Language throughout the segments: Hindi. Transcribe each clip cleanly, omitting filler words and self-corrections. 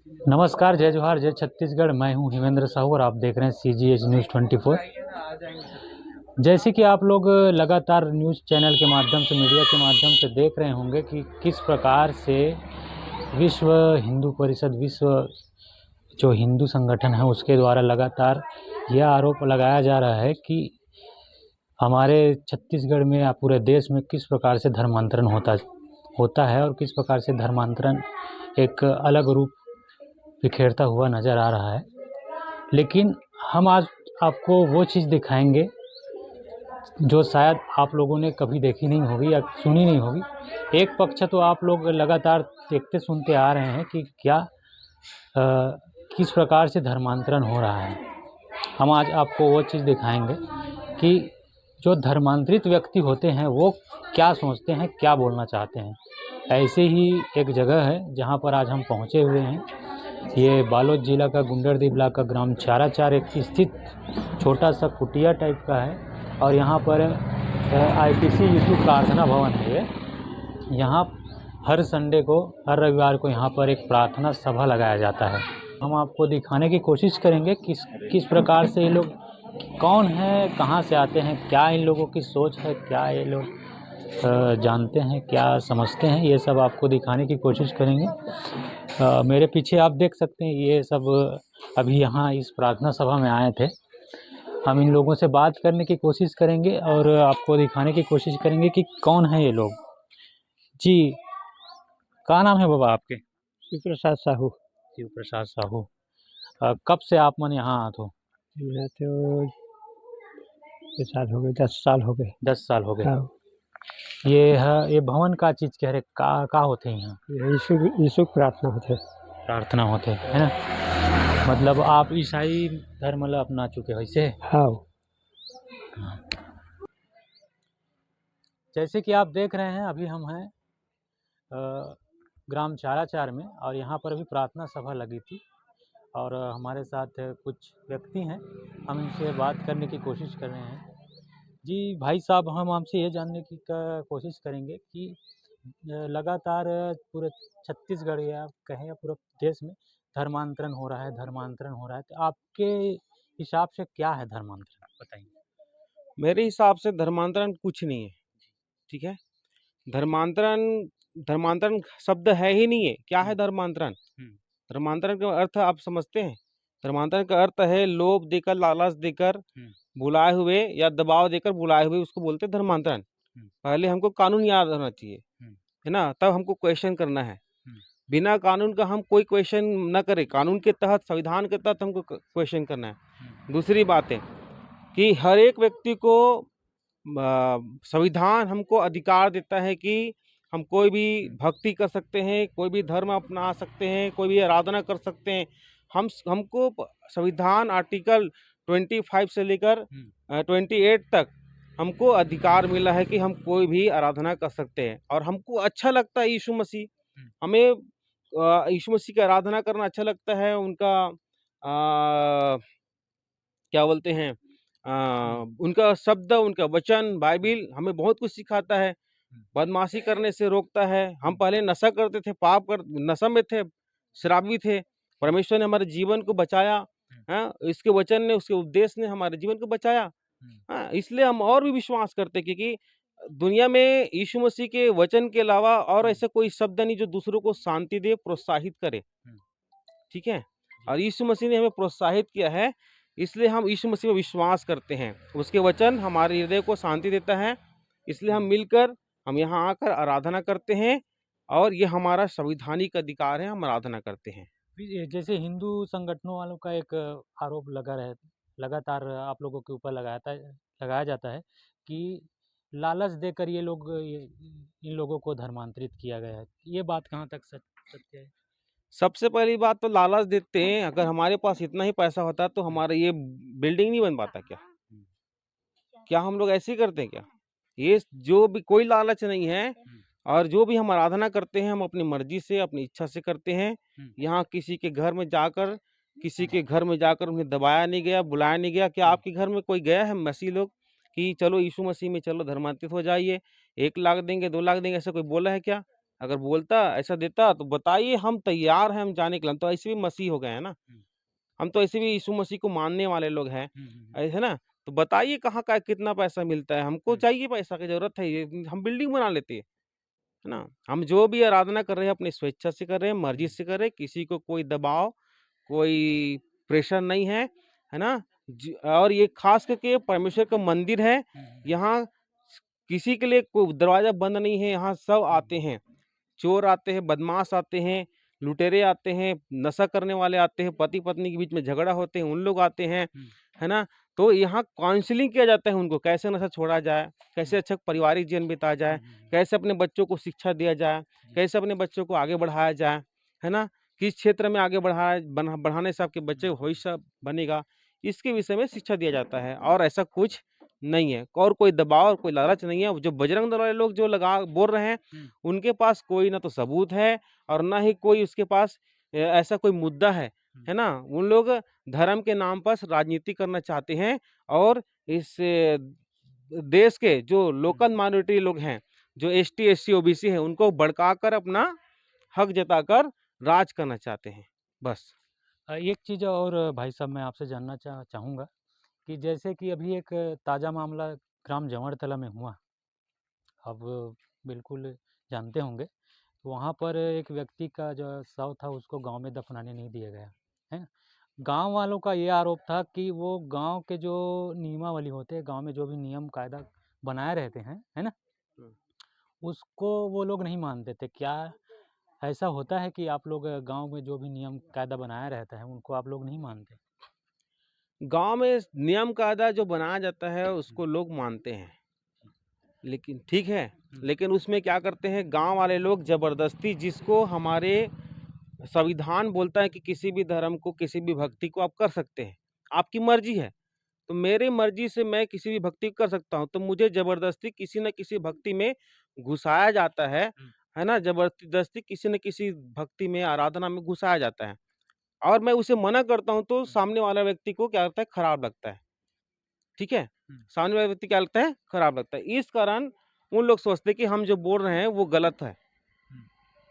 नमस्कार, जय जोहार, जय छत्तीसगढ़। मैं हूँ हिमेंद्र साहू और आप देख रहे हैं CGH न्यूज़ 24। जैसे कि आप लोग लगातार न्यूज़ चैनल के माध्यम से, मीडिया के माध्यम से देख रहे होंगे कि किस प्रकार से विश्व हिंदू परिषद, विश्व जो हिंदू संगठन है उसके द्वारा लगातार यह आरोप लगाया जा रहा है कि हमारे छत्तीसगढ़ में या पूरे देश में किस प्रकार से धर्मांतरण होता है और किस प्रकार से धर्मांतरण एक अलग रूप बिखेरता हुआ नज़र आ रहा है। लेकिन हम आज आपको वो चीज़ दिखाएंगे जो शायद आप लोगों ने कभी देखी नहीं होगी या सुनी नहीं होगी। एक पक्ष तो आप लोग लगातार देखते सुनते आ रहे हैं कि किस प्रकार से धर्मांतरण हो रहा है। हम आज आपको वो चीज़ दिखाएंगे कि जो धर्मांतरित व्यक्ति होते हैं वो क्या सोचते हैं, क्या बोलना चाहते हैं। ऐसे ही एक जगह है जहाँ पर आज हम पहुँचे हुए हैं। ये बालोद जिला का गुंडरदी ब्लॉक का ग्राम चाराचार एक स्थित छोटा सा कुटिया टाइप का है और यहाँ पर ITC यीशु प्रार्थना भवन है। ये यहाँ हर संडे को, हर रविवार को यहाँ पर एक प्रार्थना सभा लगाया जाता है। हम आपको दिखाने की कोशिश करेंगे किस प्रकार से ये लोग कौन है, कहाँ से आते हैं, क्या इन लोगों की सोच है, क्या ये लोग जानते हैं, क्या समझते हैं, ये सब आपको दिखाने की कोशिश करेंगे। मेरे पीछे आप देख सकते हैं ये सब अभी यहाँ इस प्रार्थना सभा में आए थे। हम इन लोगों से बात करने की कोशिश करेंगे और आपको दिखाने की कोशिश करेंगे कि कौन है ये लोग। जी, क्या नाम है बाबा आपके? शिव प्रसाद साहू। शिव प्रसाद साहू। कब से आप मन यहाँ आते हो? मैं तो ये साल हो गए, 10 साल हो गए। 10 साल हो गए। हाँ, ये भवन का चीज़ कह रहे का होते हैं यहाँ? ये यीशु प्रार्थना होते। प्रार्थना होते है ना। मतलब आप ईसाई धर्म अपना चुके हो इसे? हाँ, जैसे कि आप देख रहे हैं अभी हम हैं ग्राम चाराचार में और यहाँ पर अभी प्रार्थना सभा लगी थी और हमारे साथ कुछ व्यक्ति हैं। हम इनसे बात करने की कोशिश कर रहे हैं। जी भाई साहब, हम आपसे ये जानने की कोशिश करेंगे कि लगातार पूरे छत्तीसगढ़ या कहें या पूरे देश में धर्मांतरण हो रहा है, धर्मांतरण हो रहा है। तो आपके हिसाब से क्या है धर्मांतरण, बताइए। मेरे हिसाब से धर्मांतरण कुछ नहीं है। ठीक है, धर्मांतरण धर्मांतरण शब्द है ही नहीं है। क्या है धर्मांतरण? धर्मांतरण का अर्थ आप समझते हैं? धर्मांतरण का अर्थ है लोभ देकर, लालच देकर, बुलाए हुए या दबाव देकर बुलाए हुए, उसको बोलते हैं धर्मांतरण। पहले हमको कानून याद होना चाहिए, है ना, तब हमको क्वेश्चन करना है। बिना कानून का हम कोई क्वेश्चन न करें, कानून के तहत, संविधान के तहत हमको क्वेश्चन करना है। दूसरी बात है कि हर एक व्यक्ति को संविधान हमको अधिकार देता है कि हम कोई भी भक्ति कर सकते हैं, कोई भी धर्म अपना सकते हैं, कोई भी आराधना कर सकते हैं। हमको संविधान आर्टिकल 25 से लेकर 28 तक हमको अधिकार मिला है कि हम कोई भी आराधना कर सकते हैं और हमको अच्छा लगता है यीशु मसीह। हमें यीशु मसीह की आराधना करना अच्छा लगता है। उनका क्या बोलते हैं, उनका शब्द, उनका वचन, बाइबिल हमें बहुत कुछ सिखाता है। बदमाशी करने से रोकता है। हम पहले नशा करते थे, नशा में थे, शराबी थे। परमेश्वर ने हमारे जीवन को बचाया। हाँ, इसके वचन ने, उसके उपदेश ने हमारे जीवन को बचाया। हाँ, इसलिए हम और भी विश्वास करते हैं क्योंकि दुनिया में यीशु मसीह के वचन के अलावा और ऐसा कोई शब्द नहीं जो दूसरों को शांति दे, प्रोत्साहित करे। ठीक है, और यीशु मसीह ने हमें प्रोत्साहित किया है, इसलिए हम यीशु मसीह में विश्वास करते हैं। उसके वचन हमारे हृदय को शांति देता है, इसलिए हम मिलकर, हम यहाँ आकर आराधना करते हैं और ये हमारा संवैधानिक अधिकार है, हम आराधना करते हैं। जैसे हिंदू संगठनों वालों का एक आरोप लगातार आप लोगों के ऊपर लगाया जाता है कि लालच देकर इन लोगों को धर्मांतरित किया गया है। ये बात कहाँ तक सत्य है? सबसे पहली बात तो लालच देते हैं। अगर हमारे पास इतना ही पैसा होता तो हमारा ये बिल्डिंग नहीं बन पाता क्या? क्या हम लोग ऐसे ही करते हैं क्या? ये जो भी कोई लालच नहीं है और जो भी हम आराधना करते हैं हम अपनी मर्जी से, अपनी इच्छा से करते हैं। यहाँ किसी के घर में जाकर उन्हें दबाया नहीं गया, बुलाया नहीं गया। क्या आपके घर में कोई गया है मसीह लोग कि चलो यीशु मसीह में चलो, धर्मांतरित हो जाइए, 1 लाख देंगे, 2 लाख देंगे, ऐसा कोई बोला है क्या? अगर बोलता ऐसा देता तो बताइए, हम तैयार हैं, हम जाने के लिए। हम तो ऐसे भी मसीह हो गए हैं ना, हम तो ऐसे भी यीशु मसीह को मानने वाले लोग हैं, ऐसे ना। तो बताइए कहाँ का कितना पैसा मिलता है, हमको चाहिए पैसा की ज़रूरत है, ये हम बिल्डिंग बना लेते हैं, है ना? हम जो भी आराधना कर रहे हैं अपनी स्वेच्छा से कर रहे हैं, मर्ज़ी से कर रहे हैं, किसी को कोई दबाव, कोई प्रेशर नहीं है ना? और ये ख़ास करके परमेश्वर का मंदिर है, यहाँ किसी के लिए कोई दरवाज़ा बंद नहीं है, यहाँ सब आते हैं। चोर आते हैं, बदमाश आते हैं, लुटेरे आते हैं, नशा करने वाले आते हैं, पति-पत्नी के बीच में झगड़ा होते हैं, उन लोग आते हैं, है ना? तो यहाँ काउंसलिंग किया जाता है उनको, कैसे नशा छोड़ा जाए, कैसे अच्छा पारिवारिक जीवन बिताया जाए, कैसे अपने बच्चों को शिक्षा दिया जाए, कैसे अपने बच्चों को आगे बढ़ाया जाए, है ना? किस क्षेत्र में आगे बढ़ाने से आपके बच्चे का भविष्य बनेगा, इसके विषय में शिक्षा दिया जाता है और ऐसा कुछ नहीं है और कोई दबाव और कोई लालच नहीं है। जो बजरंग दल वाले लोग जो बोल रहे हैं, उनके पास कोई ना तो सबूत है और ना ही कोई उसके पास ऐसा कोई मुद्दा है ना? उन लोग धर्म के नाम पर राजनीति करना चाहते हैं और इस देश के जो लोकल माइनॉरिटी लोग हैं, जो एसटी, एससी, ओबीसी हैं, उनको भड़काकर अपना हक जताकर राज करना चाहते हैं, बस। एक चीज़ और भाई साहब मैं आपसे जानना चाहूँगा कि जैसे कि अभी एक ताज़ा मामला ग्राम जंवरतला में हुआ, आप बिल्कुल जानते होंगे। वहाँ पर एक व्यक्ति का जो शव था उसको गाँव में दफनाने नहीं दिया गया, है? गाँव वालों का ये आरोप था कि वो गाँव के जो नियमावली होते हैं, गाँव में जो भी नियम कायदा बनाए रहते हैं, है ना? उसको वो लोग नहीं मानते थे। क्या ऐसा होता है कि आप लोग गाँव में जो भी नियम कायदा बनाया रहता है, उनको आप लोग नहीं मानते? गाँव में नियम कायदा जो बनाया जाता है उसको लोग मानते हैं, लेकिन ठीक है, लेकिन उसमें क्या करते हैं गाँव वाले लोग ज़बरदस्ती, जिसको हमारे संविधान बोलता है कि किसी भी धर्म को, किसी भी भक्ति को आप कर सकते हैं, आपकी मर्ज़ी है। तो मेरी मर्ज़ी से मैं किसी भी भक्ति को कर सकता हूँ, तो मुझे ज़बरदस्ती किसी न किसी भक्ति में घुसाया जाता है ना? ज़बरदस्ती किसी न किसी भक्ति में, आराधना में घुसाया जाता है और मैं उसे मना करता हूँ तो सामने वाला व्यक्ति को क्या लगता है, खराब लगता है, ठीक है? सामने वाले व्यक्ति क्या लगता है, खराब लगता है। इस कारण उन लोग सोचते हैं कि हम जो बोल रहे हैं वो गलत है।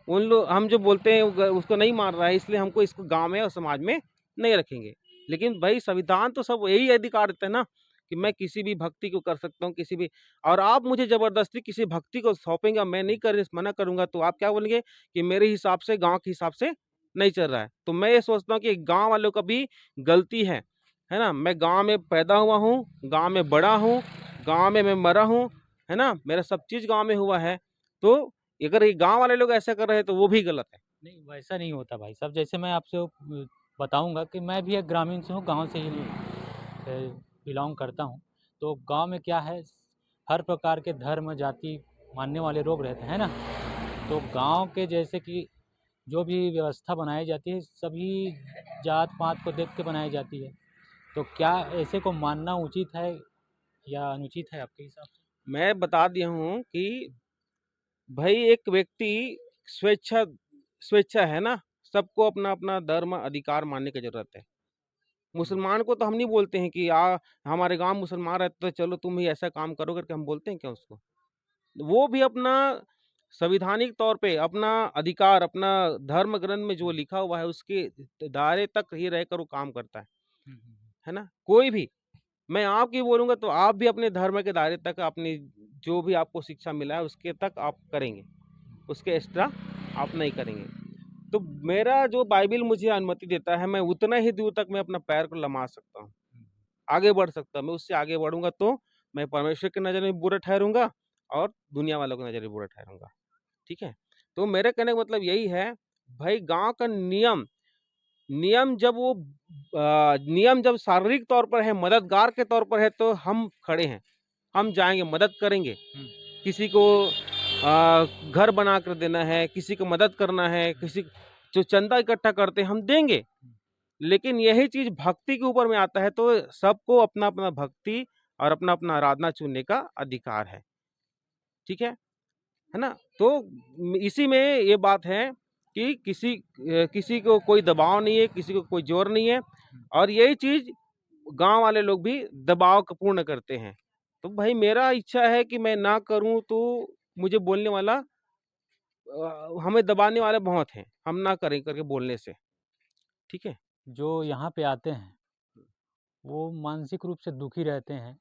उन लोग हम जो बोलते हैं उसको नहीं मान रहा है, इसलिए हमको इसको गाँव में और समाज में नहीं रखेंगे। लेकिन भाई संविधान तो सब यही अधिकार देता है ना कि मैं किसी भी भक्ति को कर सकता हूँ, किसी भी। और आप मुझे ज़बरदस्ती किसी भक्ति को सौंपेंगे, मैं नहीं कर मना करूँगा तो आप क्या बोलेंगे कि मेरे हिसाब से, गाँव के हिसाब से नहीं चल रहा है। तो मैं ये सोचता हूँ कि गाँव वालों का भी गलती है ना? मैं गाँव में पैदा हुआ हूँ, गाँव में बड़ा हूँ, गाँव में मैं मरा हूँ, है ना? मेरा सब चीज़ गाँव में हुआ है। तो अगर ये गाँव वाले लोग ऐसा कर रहे हैं तो वो भी गलत है। नहीं, वैसा नहीं होता भाई साहब। जैसे मैं आपसे बताऊँगा कि मैं भी एक ग्रामीण से हूँ, गाँव से ही बिलॉन्ग करता हूँ। तो गाँव में क्या है, हर प्रकार के धर्म, जाति मानने वाले लोग रहते हैं ना। तो गाँव के जैसे कि जो भी व्यवस्था बनाई जाती है, सभी जात-पात को देख के बनाई जाती है। तो क्या ऐसे को मानना उचित है या अनुचित है आपके हिसाब से? मैं बता दिया हूँ कि भाई एक व्यक्ति स्वेच्छा स्वेच्छा है ना, सबको अपना-अपना धर्म अधिकार मानने की ज़रूरत है। मुसलमान को तो हम नहीं बोलते हैं कि हमारे गाँव मुसलमान रहते तो चलो तुम भी ऐसा काम करो करके हम बोलते हैं क्या उसको? वो भी अपना संवैधानिक तौर पे अपना अधिकार, अपना धर्म ग्रंथ में जो लिखा हुआ है उसके दायरे तक ही रहकर वो काम करता है ना? कोई भी। मैं आपकी बोलूँगा तो आप भी अपने धर्म के दायरे तक अपनी जो भी आपको शिक्षा मिला है उसके तक आप करेंगे। उसके एक्स्ट्रा आप नहीं करेंगे। तो मेरा जो बाइबिल मुझे अनुमति देता है, मैं उतना ही दूर तक मैं अपना पैर को लमा सकता हूँ। आगे बढ़ सकता हूँ। मैं उससे आगे बढ़ूँगा तो मैं परमेश्वर की नज़र में बुरा ठहरूँगा और दुनिया वालों की नज़र में बुरा ठहरूँगा। ठीक है? तो मेरे कहने का मतलब यही है, भाई गाँव का नियम नियम जब वो नियम जब शारीरिक तौर पर है, मददगार के तौर पर है तो हम खड़े हैं। हम जाएँगे, मदद करेंगे। किसी को घर बना कर देना है, किसी को मदद करना है, किसी जो चंदा इकट्ठा करते हैं हम देंगे। लेकिन यही चीज़ भक्ति के ऊपर में आता है तो सबको अपना-अपना भक्ति और अपना-अपना आराधना चुनने का अधिकार है। ठीक है ना? तो इसी में ये बात है कि किसी को कोई दबाव नहीं है, किसी को कोई ज़ोर नहीं है और यही चीज़ गाँव वाले लोग भी दबाव को पूर्ण करते हैं। तो भाई मेरा इच्छा है कि मैं ना करूँ तो मुझे बोलने वाला हमें दबाने वाले बहुत हैं, हम ना करें करके बोलने से, ठीक है? जो यहाँ पे आते हैं वो मानसिक रूप से दुखी रहते हैं,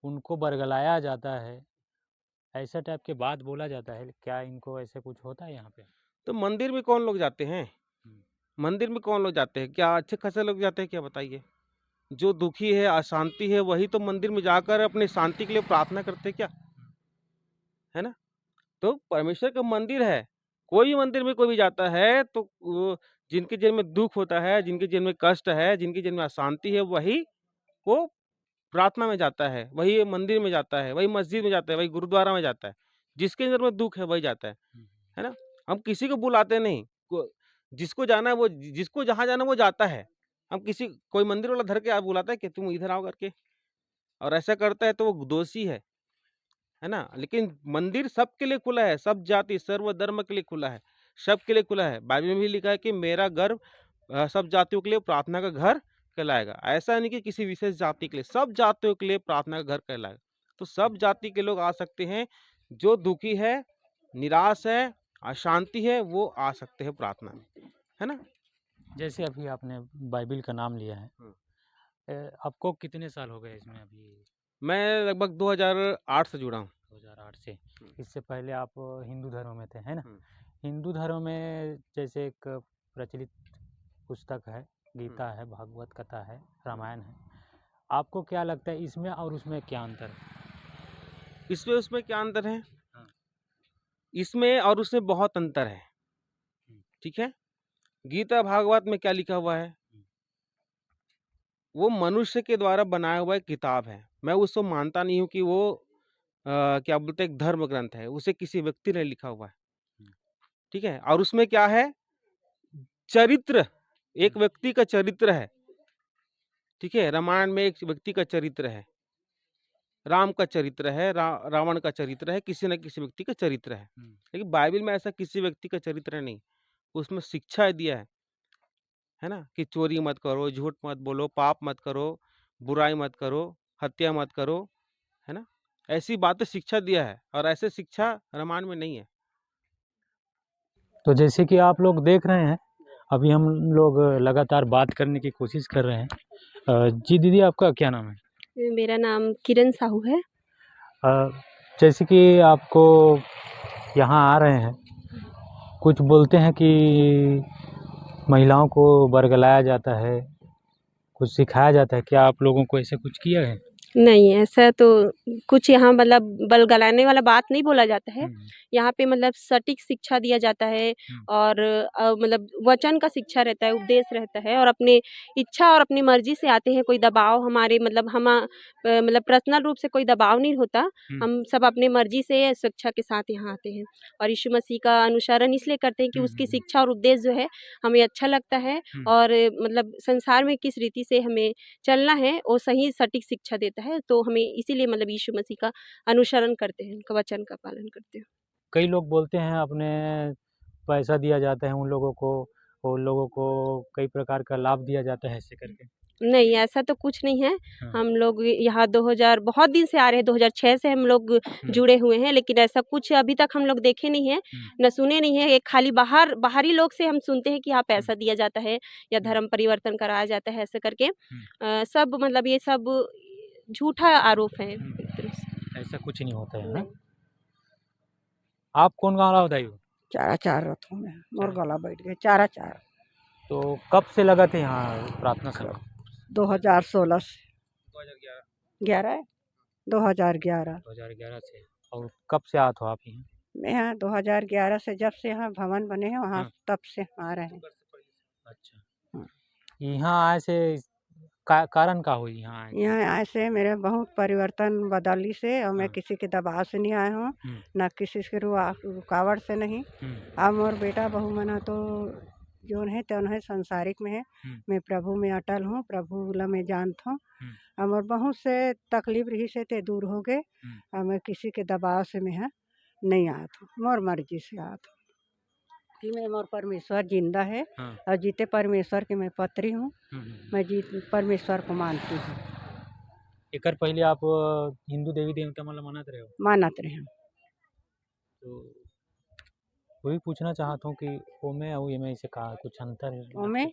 उनको बरगलाया जाता है, ऐसा टाइप के बात बोला जाता है, क्या इनको ऐसे कुछ होता है यहाँ पे? तो मंदिर में कौन लोग जाते हैं? मंदिर में कौन लोग जाते हैं? क्या अच्छे खासे लोग जाते हैं क्या बताइए? जो दुखी है, अशांति है, वही तो मंदिर में जाकर अपनी शांति के लिए प्रार्थना करते हैं क्या? है ना? तो परमेश्वर का मंदिर है, कोई भी मंदिर में कोई भी जाता है तो वो जिनके जीवन में दुःख होता है, जिनके जीवन में कष्ट है, जिनके जीवन में अशांति है, वही वो प्रार्थना में जाता है, वही मंदिर में जाता है, वही मस्जिद में जाता है, वही गुरुद्वारा में जाता है। जिसके अंदर में दुःख है वही जाता है ना? हम किसी को बुलाते नहीं, को जिसको जाना है वो जिसको जहाँ जाना है वो जाता है। हम किसी कोई मंदिर वाला धर के बुलाता है कि तुम इधर आओ करके, और ऐसा करता है तो वो दोषी है ना? लेकिन मंदिर सबके लिए खुला है, सब जाति, सर्व धर्म के लिए खुला है, सबके लिए खुला है। बाइबल में भी लिखा है कि मेरा घर सब जातियों के लिए प्रार्थना का घर कहलाएगा। ऐसा नहीं कि किसी विशेष जाति के लिए, सब जातियों के लिए प्रार्थना का घर कहलाएगा। तो सब जाति के लोग आ सकते हैं, जो दुखी है, निराश है, अशांति है, वो आ सकते हैं प्रार्थना में, है ना? जैसे अभी आपने बाइबिल का नाम लिया है, आपको कितने साल हो गए इसमें अभी? मैं लगभग 2008 से जुड़ा हूँ। 2008 से। इससे पहले आप हिंदू धर्म में थे, है ना? हिंदू धर्म में जैसे एक प्रचलित पुस्तक है, गीता है, भागवत कथा है, रामायण है। आपको क्या लगता है इसमें और उसमें क्या अंतर है? इसमें उसमें क्या अंतर है? हाँ। इसमें और उसमें बहुत अंतर है, ठीक है? गीता भागवत में क्या लिखा हुआ है? वो मनुष्य के द्वारा बनाया हुआ एक किताब है। मैं उसको मानता नहीं हूँ कि वो क्या बोलते हैं, एक धर्म ग्रंथ है, उसे किसी व्यक्ति ने लिखा हुआ है, ठीक है? और उसमें क्या है? चरित्र, एक व्यक्ति का चरित्र है, ठीक है? रामायण में एक व्यक्ति का चरित्र है, राम का चरित्र है, रावण का चरित्र है, किसी न किसी व्यक्ति का चरित्र है। लेकिन बाइबल में ऐसा किसी व्यक्ति का चरित्र नहीं, उसमें शिक्षा दिया है ना? कि चोरी मत करो, झूठ मत बोलो, पाप मत करो, बुराई मत करो, हत्या मत करो, है ना? ऐसी बातें शिक्षा दिया है, और ऐसे शिक्षा रामायण में नहीं है। तो जैसे कि आप लोग देख रहे हैं, अभी हम लोग लगातार बात करने की कोशिश कर रहे हैं। जी दीदी, आपका क्या नाम है? मेरा नाम किरण साहू है। जैसे कि आपको यहाँ आ रहे हैं, कुछ बोलते हैं कि महिलाओं को बरगलाया जाता है, कुछ सिखाया जाता है, क्या आप लोगों को ऐसा कुछ किया है? नहीं, ऐसा तो कुछ यहाँ मतलब बलगलाने वाला बात नहीं बोला जाता है। यहाँ पे मतलब सटीक शिक्षा दिया जाता है, और मतलब वचन का शिक्षा रहता है, उपदेश रहता है, और अपने इच्छा और अपनी मर्ज़ी से आते हैं। कोई दबाव हमारे मतलब मतलब पर्सनल रूप से कोई दबाव नहीं होता। हम सब अपने मर्ज़ी से स्वेच्छा के साथ यहाँ आते हैं, और यीशु मसीह का अनुसरण इसलिए करते हैं कि उसकी शिक्षा और उपदेश जो है हमें अच्छा लगता है, और मतलब संसार में किस रीति से हमें चलना है वो सही सटीक शिक्षा देता है। तो हमें इसीलिए मतलब यीशु मसीह का अनुसरण करते हैं, उनका वचन का पालन करते हैं। कई लोग बोलते हैं अपने पैसा दिया जाता है उन लोगों को कई प्रकार का लाभ दिया जाता है ऐसे करके। नहीं, ऐसा तो कुछ नहीं है। हम लोग यहाँ 2000 बहुत दिन से आ रहे हैं, 2006 से हम लोग जुड़े हुए हैं, लेकिन ऐसा कुछ अभी तक हम लोग देखे नहीं हैं, न सुने नहीं हैं। एक खाली बाहरी लोग से हम सुनते हैं कि यहाँ पैसा दिया जाता है या धर्म परिवर्तन कराया जाता है, ऐसे करके। सब मतलब ये सब झूठा आरोप है एक तरह से। ऐसा कुछ नहीं होता है ना? आप कौन गाँव बताइए? चारा चार रथों में मोर गला बैठ गए। चारा चार तो कब से लगा थे यहाँ प्रार्थना सभा? 2016 से 11 2011 2011 से। और कब से आते हो आप यहाँ? में यहाँ 2011 से जब से यहाँ भवन बने हैं वहाँ तब से आ रहे हैं। अच्छा, यहाँ आए से कारण का हुई यहाँ आए? यहाँ आए से मेरे बहुत परिवर्तन बदली से, और मैं किसी के दबाव से नहीं आया हूँ, न किसी के रुकावट से नहीं। अब मोर बेटा बहू मना तो जोन है त्योन है संसारिक में है, मैं प्रभु में अटल हूँ, प्रभु ला मैं जानता हूँ। और बहुत से तकलीफ रही से ते दूर हो गए, और मैं किसी के दबाव से मैं नहीं आत हूँ, मोर मर्जी से आत हूँ कि मैं मोर परमेश्वर जिंदा है, और जीते परमेश्वर की मैं पत्री हूँ। मैं परमेश्वर को मानती हूँ। एकर पहले आप हिंदू देवी देवता मतलब मानत रहे हो? मानत रहे। तो वही पूछना चाहता हूँ कि ओमे और एमे से का कुछ अंतर है? ओमे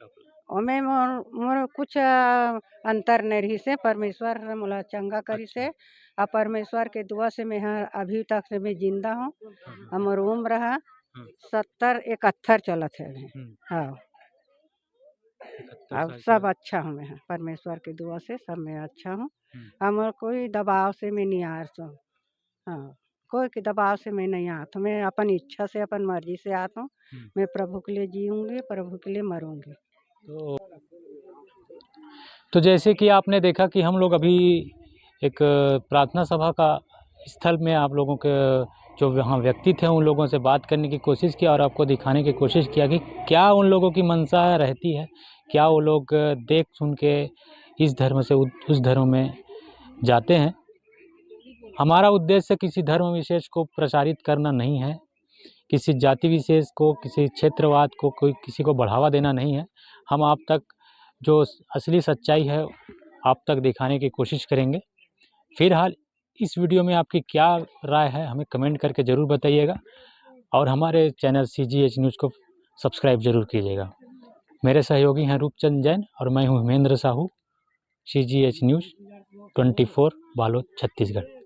ओमे मोर मोर कुछ अंतर नहीं रही से परमेश्वर मोला चंगा करी अच्छा। से और परमेश्वर के दुआ से मैं अभी तक से मैं जिंदा हूँ और मोर उम्र है 70-71 चलत है अभी। हम्म, हाँ 71 अब साल सब के अच्छा हूँ मैं परमेश्वर की दुआ से सब मैं अच्छा हूँ। हम्म, हमर कोई दबाव से मैं नहीं आ सो हाँ कोई के दबाव से मैं नहीं आता हूँ। मैं अपन इच्छा से अपन मर्जी से आता हूँ। हम्म। मैं प्रभु के लिए जीऊँगी प्रभु के लिए मरूँगी। तो जैसे कि आपने देखा कि हम लोग अभी एक प्रार्थना सभा का स्थल में आप लोगों के जो वहाँ व्यक्ति थे उन लोगों से बात करने की कोशिश किया और आपको दिखाने की कोशिश किया कि क्या उन लोगों की मंशा रहती है, क्या वो लोग देख सुन के इस धर्म से उस धर्म में जाते हैं। हमारा उद्देश्य किसी धर्म विशेष को प्रचारित करना नहीं है, किसी जाति विशेष को, किसी क्षेत्रवाद को, कोई किसी को बढ़ावा देना नहीं है। हम आप तक जो असली सच्चाई है आप तक दिखाने की कोशिश करेंगे। फिलहाल इस वीडियो में आपकी क्या राय है हमें कमेंट करके ज़रूर बताइएगा और हमारे चैनल CGH न्यूज़ को सब्सक्राइब ज़रूर कीजिएगा। मेरे सहयोगी हैं रूपचंद जैन और मैं हूं हेमेंद्र साहू, CGH न्यूज़ 24 बालोद छत्तीसगढ़।